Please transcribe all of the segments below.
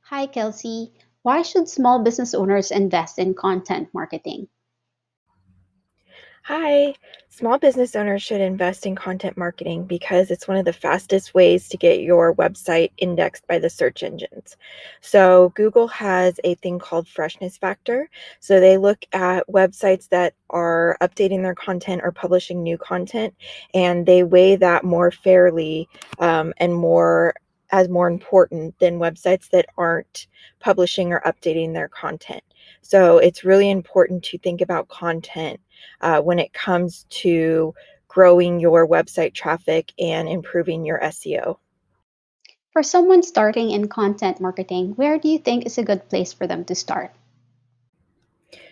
Hi, Kelsey. Why should small business owners invest in content marketing? Hi, small business owners should invest in content marketing because it's one of the fastest ways to get your website indexed by the search engines. So, Google has a thing called freshness factor. So, they look at websites that are updating their content or publishing new content, and they weigh that more fairly and more as more important than websites that aren't publishing or updating their content. So, it's really important to think about content when it comes to growing your website traffic and improving your SEO. For someone starting in content marketing, where do you think is a good place for them to start?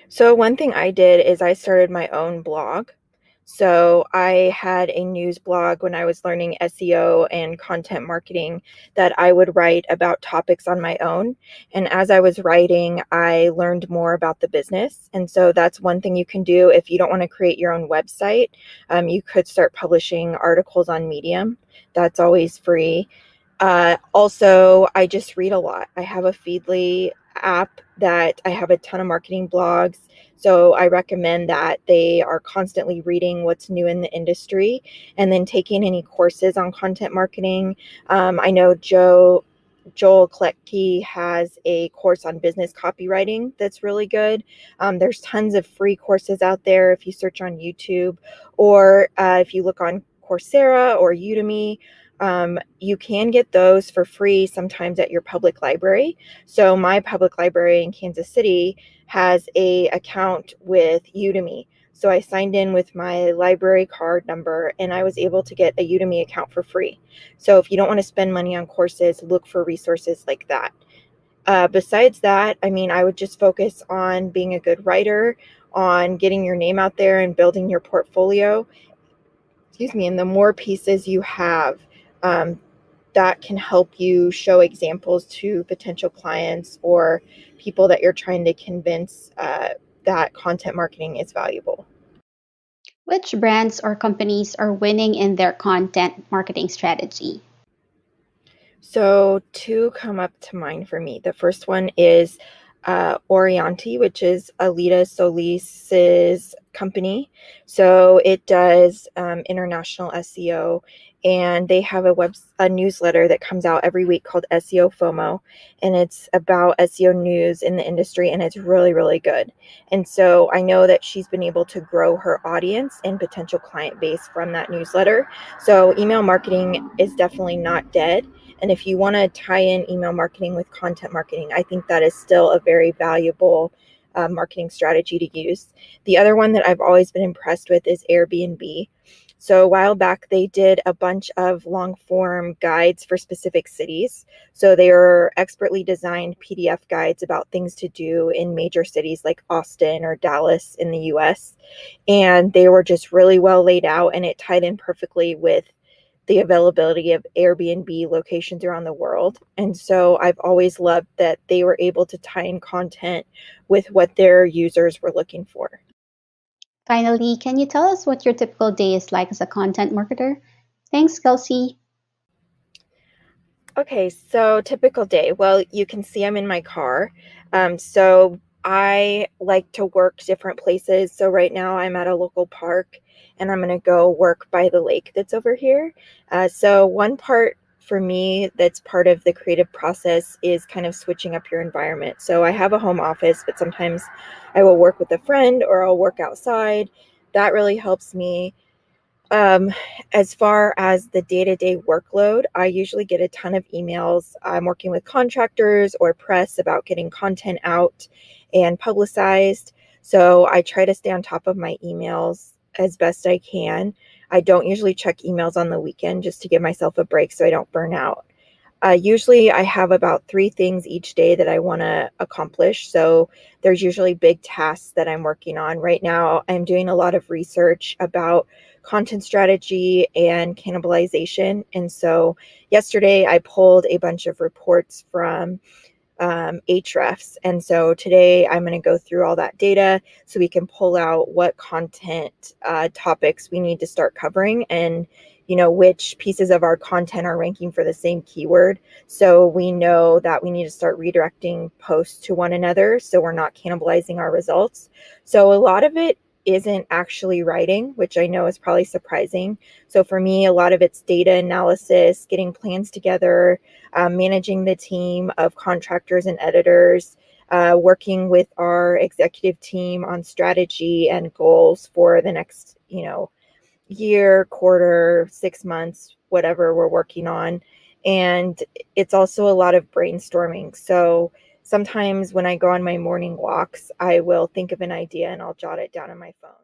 So, one thing I did is I started my own blog. So, I had a news blog when I was learning SEO and content marketing that I would write about topics on my own. And as I was writing, I learned more about the business. And so, that's one thing you can do if you don't want to create your own website. You could start publishing articles on Medium, that's always free. Also, I just read a lot. I have a Feedly app that I have a ton of marketing blogs. So I recommend that they are constantly reading what's new in the industry and then taking any courses on content marketing. I know Joel Klecky has a course on business copywriting that's really good. There's tons of free courses out there if you search on YouTube or if you look on Coursera or Udemy. You can get those for free sometimes at your public library. So my public library in Kansas City has a account with Udemy. So I signed in with my library card number and I was able to get a Udemy account for free. So if you don't want to spend money on courses, look for resources like that. Besides that, I mean, I would just focus on being a good writer, on getting your name out there and building your portfolio. Excuse me. And the more pieces you have, um, that can help you show examples to potential clients or people that you're trying to convince that content marketing is valuable. Which brands or companies are winning in their content marketing strategy? So, two come up to mind for me. The first one is Orianti, which is Alita Solis's company. So, it does international SEO, and they have a newsletter that comes out every week called SEO FOMO, and it's about SEO news in the industry, and it's really, really good. And so, I know that she's been able to grow her audience and potential client base from that newsletter. So, email marketing is definitely not dead, and if you want to tie in email marketing with content marketing, I think that is still a very valuable marketing strategy to use. The other one that I've always been impressed with is Airbnb. So a while back, they did a bunch of long form guides for specific cities. So they are expertly designed PDF guides about things to do in major cities like Austin or Dallas in the US. And they were just really well laid out, and it tied in perfectly with the availability of Airbnb locations around the world. And so I've always loved that they were able to tie in content with what their users were looking for. Finally, can you tell us what your typical day is like as a content marketer? Thanks, Kelsey. Okay, so typical day. Well, you can see I'm in my car. So I like to work different places. So right now I'm at a local park and I'm going to go work by the lake that's over here. So one part for me that's part of the creative process is kind of switching up your environment. So I have a home office, but sometimes I will work with a friend or I'll work outside. That really helps me. Um, as far as the day-to-day workload, I usually get a ton of emails. I'm working with contractors or press about getting content out and publicized. So I try to stay on top of my emails as best I can. I don't usually check emails on the weekend just to give myself a break so I don't burn out. Usually, I have about three things each day that I want to accomplish. So there's usually big tasks that I'm working on. Right now, I'm doing a lot of research about content strategy and cannibalization. And so yesterday, I pulled a bunch of reports from Ahrefs. And so today, I'm going to go through all that data so we can pull out what content topics we need to start covering and which pieces of our content are ranking for the same keyword. So we know that we need to start redirecting posts to one another so we're not cannibalizing our results. So a lot of it isn't actually writing, which I know is probably surprising. So for me, a lot of it's data analysis, getting plans together, managing the team of contractors and editors, working with our executive team on strategy and goals for the next, year, quarter, 6 months, whatever we're working on. And it's also a lot of brainstorming. So sometimes when I go on my morning walks, I will think of an idea and I'll jot it down on my phone.